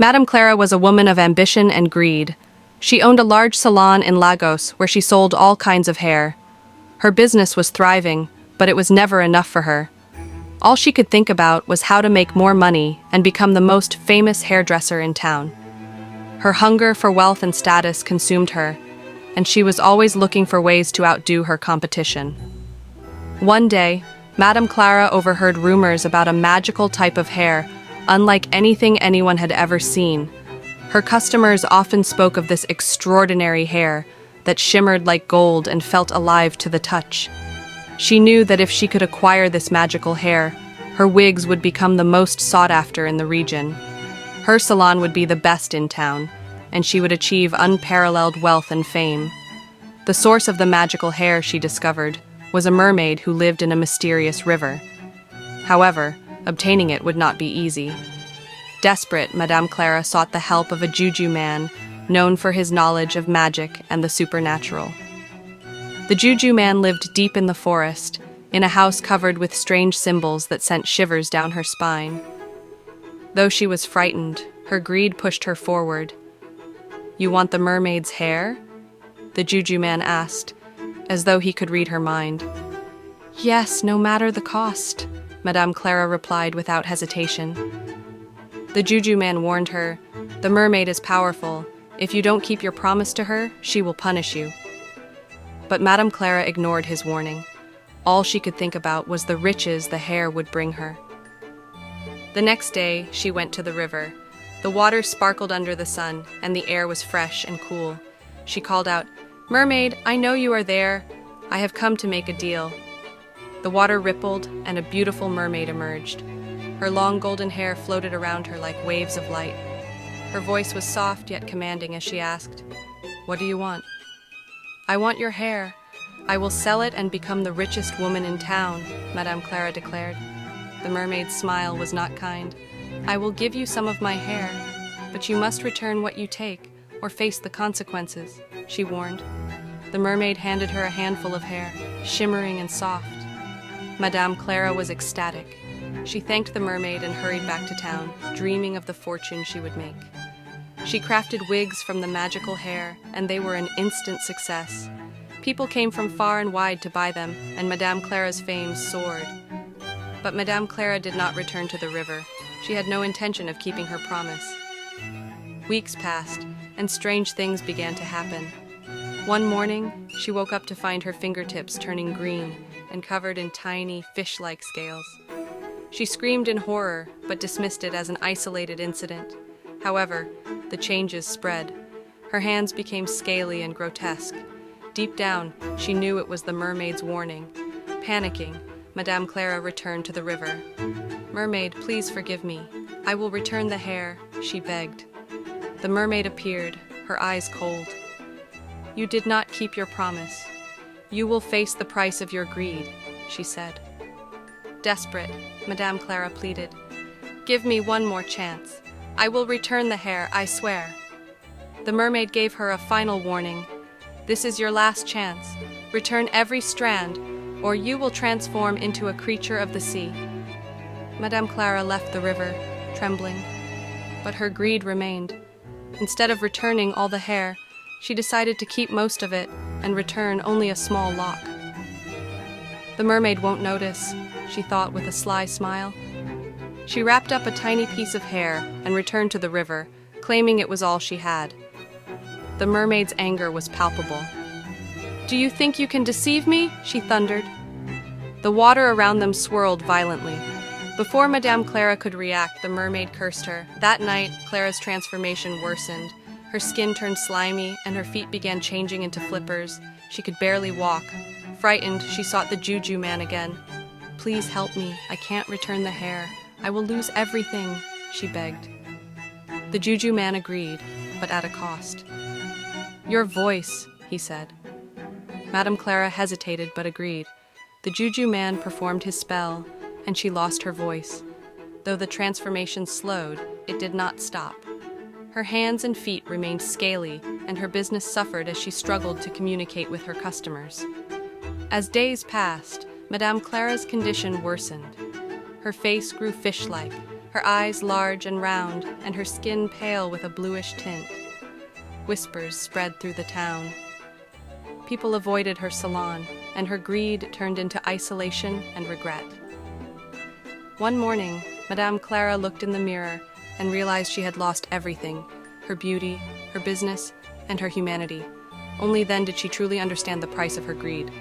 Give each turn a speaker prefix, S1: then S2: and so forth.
S1: Madame Clara was a woman of ambition and greed. She owned a large salon in Lagos where she sold all kinds of hair. Her business was thriving, but it was never enough for her. All she could think about was how to make more money and become the most famous hairdresser in town. Her hunger for wealth and status consumed her, and she was always looking for ways to outdo her competition. One day, Madame Clara overheard rumors about a magical type of hair unlike anything anyone had ever seen. Her customers often spoke of this extraordinary hair that shimmered like gold and felt alive to the touch. She knew that if she could acquire this magical hair, her wigs would become the most sought after in the region. Her salon would be the best in town, and she would achieve unparalleled wealth and fame. The source of the magical hair, she discovered, was a mermaid who lived in a mysterious river. However, obtaining it would not be easy. Desperate, Madame Clara sought the help of a juju man known for his knowledge of magic and the supernatural. The juju man lived deep in the forest, in a house covered with strange symbols that sent shivers down her spine. Though she was frightened, her greed pushed her forward. "You want the mermaid's hair?" the juju man asked, as though he could read her mind. "Yes, no matter the cost," Madame Clara replied without hesitation. The juju man warned her, "The mermaid is powerful. If you don't keep your promise to her, she will punish you." But Madame Clara ignored his warning. All she could think about was the riches the hair would bring her. The next day, she went to the river. The water sparkled under the sun, and the air was fresh and cool. She called out, "Mermaid, I know you are there. I have come to make a deal." The water rippled, and a beautiful mermaid emerged. Her long golden hair floated around her like waves of light. Her voice was soft yet commanding as she asked, "What do you want?" "I want your hair. I will sell it and become the richest woman in town," Madame Clara declared. The mermaid's smile was not kind. "I will give you some of my hair, but you must return what you take or face the consequences," she warned. The mermaid handed her a handful of hair, shimmering and soft. Madame Clara was ecstatic. She thanked the mermaid and hurried back to town, dreaming of the fortune she would make. She crafted wigs from the magical hair, and they were an instant success. People came from far and wide to buy them, and Madame Clara's fame soared. But Madame Clara did not return to the river. She had no intention of keeping her promise. Weeks passed, and strange things began to happen. One morning, she woke up to find her fingertips turning green and covered in tiny, fish-like scales. She screamed in horror, but dismissed it as an isolated incident. However, the changes spread. Her hands became scaly and grotesque. Deep down, she knew it was the mermaid's warning. Panicking, Madame Clara returned to the river. "Mermaid, please forgive me. I will return the hair," she begged. The mermaid appeared, her eyes cold. "You did not keep your promise. You will face the price of your greed," she said. Desperate, Madame Clara pleaded, "Give me one more chance. I will return the hair, I swear." The mermaid gave her a final warning. "This is your last chance. Return every strand, or you will transform into a creature of the sea." Madame Clara left the river, trembling. But her greed remained. Instead of returning all the hair, she decided to keep most of it and return only a small lock. "The mermaid won't notice," she thought with a sly smile. She wrapped up a tiny piece of hair and returned to the river, claiming it was all she had. The mermaid's anger was palpable. "Do you think you can deceive me?" she thundered. The water around them swirled violently. Before Madame Clara could react, the mermaid cursed her. That night, Clara's transformation worsened. Her skin turned slimy, and her feet began changing into flippers. She could barely walk. Frightened, she sought the juju man again. "Please help me. I can't return the hair. I will lose everything," she begged. The juju man agreed, but at a cost. "Your voice," he said. Madame Clara hesitated but agreed. The juju man performed his spell, and she lost her voice. Though the transformation slowed, it did not stop. Her hands and feet remained scaly, and her business suffered as she struggled to communicate with her customers. As days passed, Madame Clara's condition worsened. Her face grew fish-like, her eyes large and round, and her skin pale with a bluish tint. Whispers spread through the town. People avoided her salon, and her greed turned into isolation and regret. One morning, Madame Clara looked in the mirror and realized she had lost everything: her beauty, her business, and her humanity. Only then did she truly understand the price of her greed.